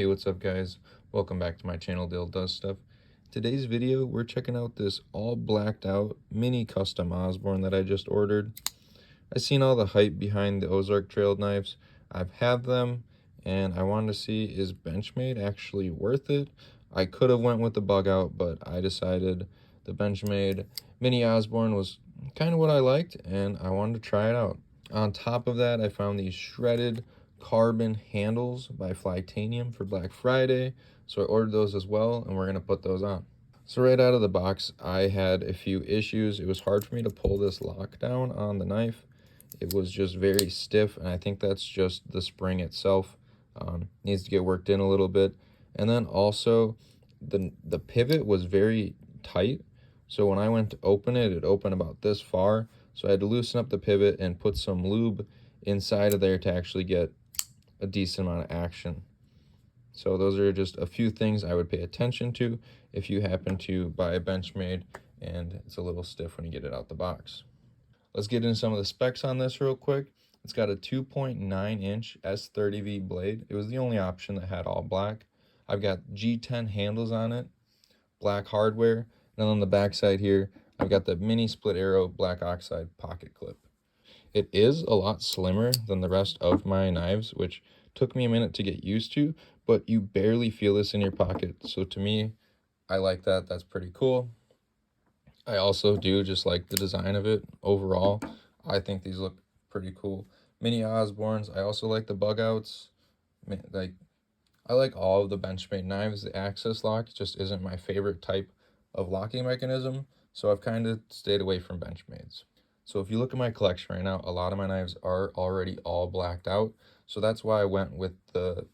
Hey, what's up guys? Welcome back to my channel, Dale Does Stuff. Today's video, we're checking out this all blacked out mini custom Osborne that I just ordered. I've seen all the hype behind the Ozark trailed knives. I've had them and I wanted to see, is Benchmade actually worth it? I could have went with the bug out, but I decided the Benchmade mini Osborne was kind of what I liked and I wanted to try it out. On top of that, I found these shredded carbon handles by Flytanium for Black Friday, so I ordered those as well, and we're going to put those on. So right out of the box, I had a few issues. It was hard for me to pull this lock down on the knife. It was just very stiff, and I think that's just the spring itself. Needs to get worked in a little bit. And then also, the pivot was very tight, so when I went to open it, it opened about this far. So I had to loosen up the pivot and put some lube inside of there to actually get a decent amount of action. So those are just a few things I would pay attention to if you happen to buy a Benchmade and it's a little stiff when you get it out the box. Let's get into some of the specs on this real quick. It's got a 2.9-inch S30V blade. It was the only option that had all black. I've got G10 handles on it, black hardware, and then on the back side here, I've got the mini split arrow black oxide pocket clip. It is a lot slimmer than the rest of my knives, which took me a minute to get used to, but you barely feel this in your pocket. So to me, I like that. That's pretty cool. I also do just like the design of it overall. I think these look pretty cool. Mini Osbornes. I also like the bug outs. I like all of the Benchmade knives. The access lock just isn't my favorite type of locking mechanism, so I've kind of stayed away from Benchmades. So if you look at my collection right now, a lot of my knives are already all blacked out, so that's why I went with the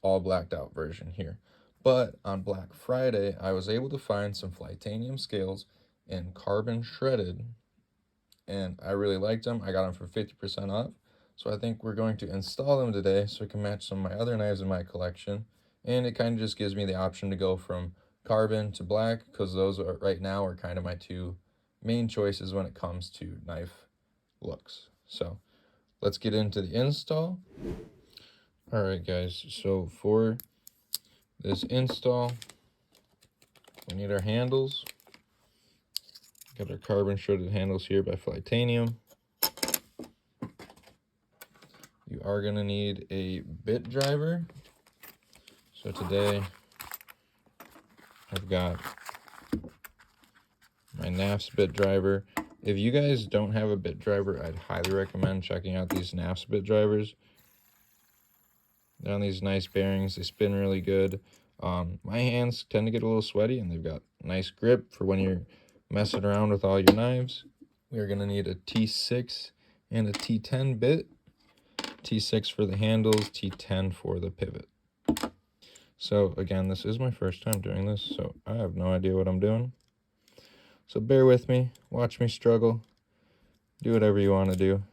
all blacked out version here. But on Black Friday, I was able to find some Flytanium scales in carbon shredded, and I really liked them. I got them for 50% off. So I think we're going to install them today so it can match some of my other knives in my collection. And it kind of just gives me the option to go from carbon to black, because those are right now are kind of my two main choices when it comes to knife looks. So let's get into the install. All right, guys, so for this install, we need our handles. Got our carbon shredded handles here by Flytanium. You are going to need a bit driver. So today I've got my NAFS bit driver. If you guys don't have a bit driver, I'd highly recommend checking out these NAFS bit drivers. They're on these nice bearings. They spin really good. My hands tend to get a little sweaty, and they've got nice grip for when you're messing around with all your knives. We are going to need a T6 and a T10 bit. T6 for the handles, T10 for the pivot. So again, this is my first time doing this, so I have no idea what I'm doing. So bear with me, watch me struggle, do whatever you want to do.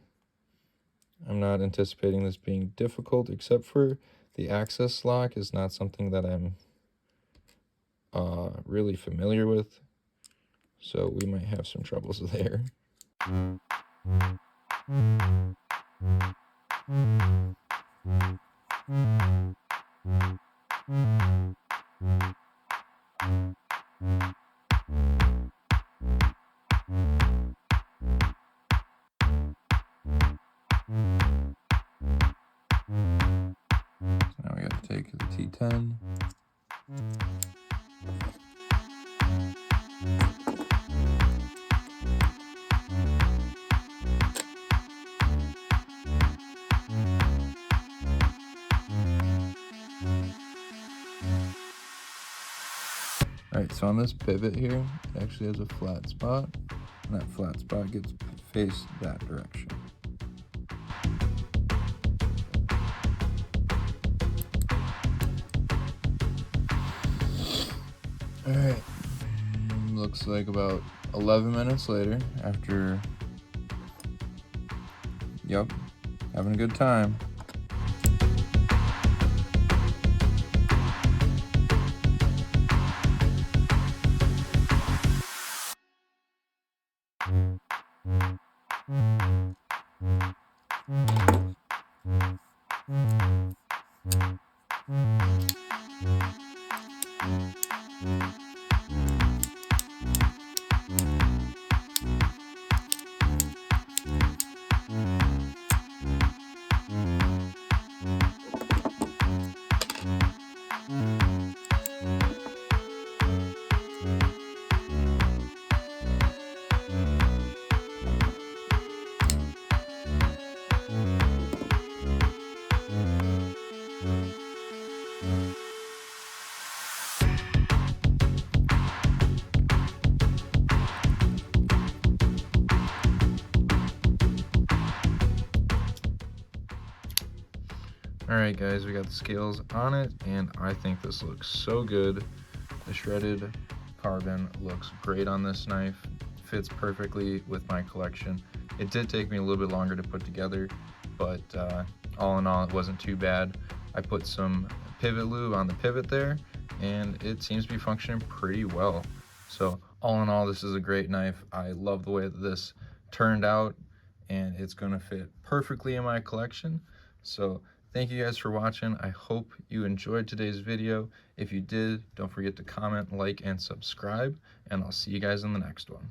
I'm not anticipating this being difficult, except for the access lock is not something that I'm really familiar with. So we might have some troubles there. Now we got to take the T10. Alright, so on this pivot here, it actually has a flat spot, and that flat spot gets faced that direction. Alright, looks like about 11 minutes later, after, yep, having a good time. Alright guys, we got the scales on it, and I think this looks so good. The shredded carbon looks great on this knife, fits perfectly with my collection. It did take me a little bit longer to put together, but all in all, it wasn't too bad. I put some pivot lube on the pivot there, and it seems to be functioning pretty well. So all in all, this is a great knife. I love the way that this turned out, and it's gonna fit perfectly in my collection. So thank you guys for watching. I hope you enjoyed today's video. If you did, don't forget to comment, like, and subscribe, and I'll see you guys in the next one.